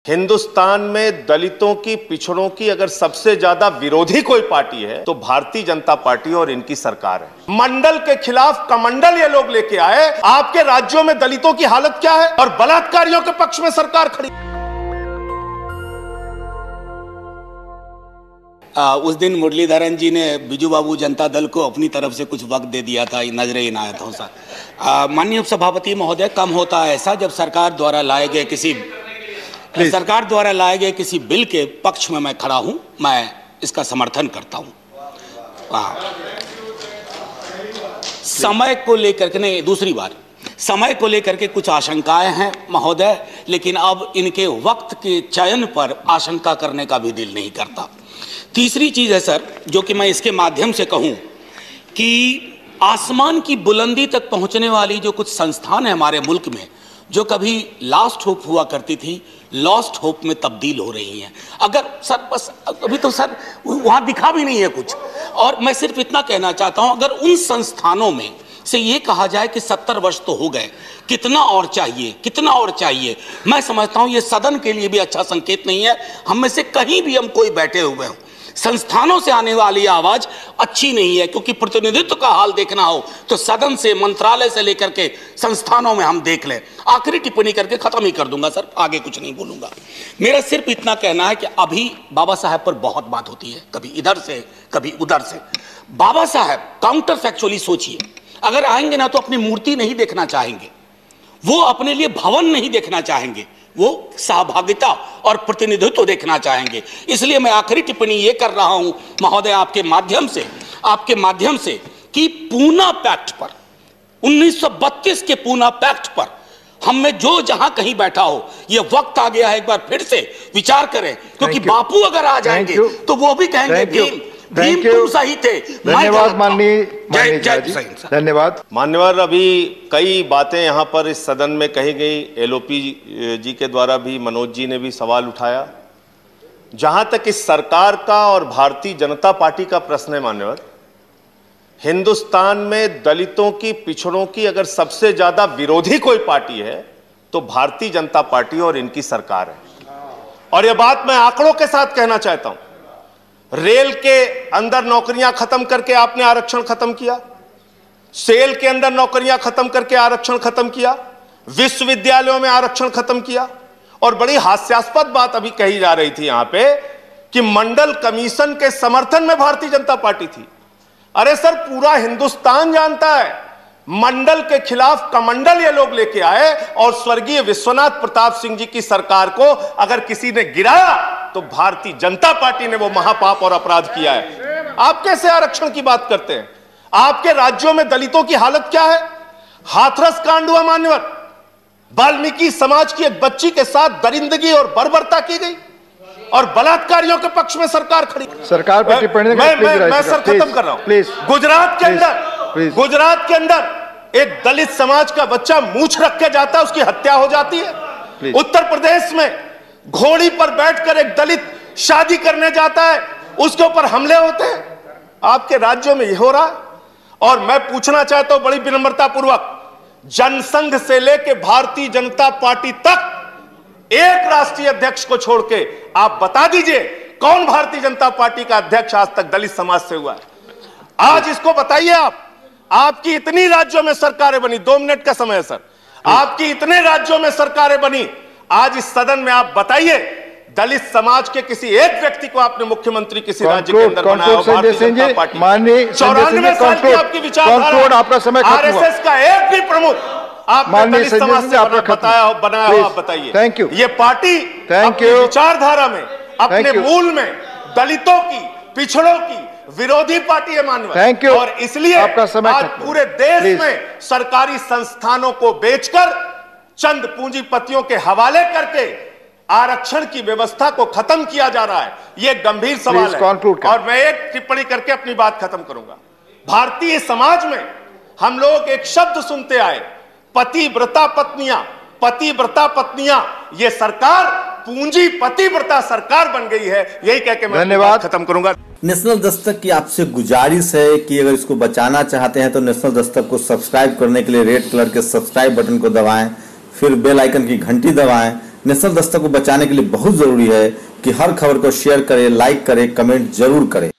हिंदुस्तान में दलितों की, पिछड़ों की अगर सबसे ज्यादा विरोधी कोई पार्टी है तो भारतीय जनता पार्टी और इनकी सरकार है। मंडल के खिलाफ कमंडल ये लोग लेके आए। आपके राज्यों में दलितों की हालत क्या है और बलात्कारियों के पक्ष में सरकार खड़ी। उस दिन मुरलीधरन जी ने बिजू बाबू जनता दल को अपनी तरफ से कुछ वक्त दे दिया था, नजरे इनायत हो सा। माननीय उपसभापति महोदय, कम होता है ऐसा जब सरकार द्वारा लाए गए किसी बिल के पक्ष में मैं खड़ा हूं, मैं इसका समर्थन करता हूं। समय को लेकर के नहीं, दूसरी बार समय को लेकर के कुछ आशंकाएं हैं महोदय, लेकिन अब इनके वक्त के चयन पर आशंका करने का भी दिल नहीं करता। तीसरी चीज है सर, जो कि मैं इसके माध्यम से कहूं कि आसमान की बुलंदी तक पहुंचने वाली जो कुछ संस्थान है हमारे मुल्क में, जो कभी लास्ट होप हुआ करती थी, लॉस्ट होप में तब्दील हो रही हैं। अगर सर बस अभी तो सर वहां दिखा भी नहीं है कुछ, और मैं सिर्फ इतना कहना चाहता हूं, अगर उन संस्थानों में से ये कहा जाए कि 70 वर्ष तो हो गए, कितना और चाहिए, कितना और चाहिए, मैं समझता हूं ये सदन के लिए भी अच्छा संकेत नहीं है। हम में से कहीं भी हम कोई बैठे हुए हों, संस्थानों से आने वाली आवाज अच्छी नहीं है, क्योंकि प्रतिनिधित्व का हाल देखना हो तो सदन से, मंत्रालय से लेकर के संस्थानों में हम देख लें। आखिरी टिप्पणी करके खत्म ही कर दूंगा सर, आगे कुछ नहीं बोलूंगा। मेरा सिर्फ इतना कहना है कि अभी बाबा साहब पर बहुत बात होती है, कभी इधर से कभी उधर से। बाबा साहब काउंटर फैक्चुअली सोचिए, अगर आएंगे ना तो अपनी मूर्ति नहीं देखना चाहेंगे, वो अपने लिए भवन नहीं देखना चाहेंगे, वो सहभागिता और प्रतिनिधित्व देखना चाहेंगे। इसलिए मैं आखिरी टिप्पणी ये कर रहा हूं महोदय आपके माध्यम से कि पूना पैक्ट पर, 1932 के पूना पैक्ट पर हम में जो जहां कहीं बैठा हो, ये वक्त आ गया है एक बार फिर से विचार करें, क्योंकि बापू अगर आ जाएंगे तो वो भी कहेंगे भीम तुम सही थे। धन्यवाद माननीय धन्यवाद मान्यवर। अभी कई बातें यहाँ पर इस सदन में कही गई, एलओपी जी के द्वारा भी, मनोज जी ने भी सवाल उठाया। जहां तक इस सरकार का और भारतीय जनता पार्टी का प्रश्न है मान्यवर, हिंदुस्तान में दलितों की, पिछड़ों की अगर सबसे ज्यादा विरोधी कोई पार्टी है तो भारतीय जनता पार्टी और इनकी सरकार है। और यह बात मैं आंकड़ों के साथ कहना चाहता हूं। रेल के अंदर नौकरियां खत्म करके आपने आरक्षण खत्म किया, सेल के अंदर नौकरियां खत्म करके आरक्षण खत्म किया, विश्वविद्यालयों में आरक्षण खत्म किया। और बड़ी हास्यास्पद बात अभी कही जा रही थी यहां पे कि मंडल कमीशन के समर्थन में भारतीय जनता पार्टी थी। अरे सर, पूरा हिंदुस्तान जानता है मंडल के खिलाफ कमंडल ये लोग लेके आए, और स्वर्गीय विश्वनाथ प्रताप सिंह जी की सरकार को अगर किसी ने गिराया तो भारतीय जनता पार्टी ने वो महापाप और अपराध किया है। आप कैसे आरक्षण की बात करते हैं? आपके राज्यों में दलितों की हालत क्या है? हाथरस कांड हुआ मान्यवर, वाल्मीकि समाज की एक बच्ची के साथ दरिंदगी और बर्बरता की गई, और बलात्कारियों के पक्ष में सरकार खड़ी। सरकार पर टिप्पणी मैं सर खत्म कर रहा हूं। गुजरात के अंदर एक दलित समाज का बच्चा मूंछ रख के जाता है, उसकी हत्या हो जाती है। उत्तर प्रदेश में घोड़ी पर बैठकर एक दलित शादी करने जाता है, उसके ऊपर हमले होते हैं। आपके राज्यों में यह हो रहा है। और मैं पूछना चाहता हूं बड़ी विनम्रता पूर्वक, जनसंघ से लेकर भारतीय जनता पार्टी तक एक राष्ट्रीय अध्यक्ष को छोड़ के आप बता दीजिए कौन भारतीय जनता पार्टी का अध्यक्ष आज तक दलित समाज से हुआ है? आज इसको बताइए आप। आपकी इतनी राज्यों में सरकारें बनी, 2 मिनट का समय है सर, आपकी इतने राज्यों में सरकारें बनी, आज इस सदन में आप बताइए दलित समाज के किसी एक व्यक्ति को आपने मुख्यमंत्री किसी राज्य के अंदर बनाया हो? भारतीय जनता पार्टी 94 साल की आपकी विचारधारा, आरएसएस का एक भी प्रमुख आपने दलित समाज से बनाया हो? आप बताइए। Thank you. ये पार्टी अपनी विचारधारा में, अपने मूल में दलितों की, पिछड़ों की विरोधी पार्टी है माननीय। और इसलिए आज पूरे देश में सरकारी संस्थानों को बेचकर चंद पूंजीपतियों के हवाले करके आरक्षण की व्यवस्था को खत्म किया जा रहा है। यह गंभीर सवाल है। और मैं एक टिप्पणी करके अपनी बात खत्म करूंगा। भारतीय समाज में हम लोग एक शब्द सुनते आए, पतिव्रता पत्नियां, पतिव्रता पत्नियां। ये सरकार पूंजीपतिव्रता सरकार बन गई है। यही कह के मैं धन्यवाद खत्म करूंगा। नेशनल दस्तक की आपसे गुजारिश है कि अगर इसको बचाना चाहते हैं तो नेशनल दस्तक को सब्सक्राइब करने के लिए रेड कलर के सब्सक्राइब बटन को दबाएं, फिर बेल आइकन की घंटी दबाएं। नेशनल दस्तक को बचाने के लिए बहुत जरूरी है कि हर खबर को शेयर करें, लाइक करें, कमेंट जरूर करें।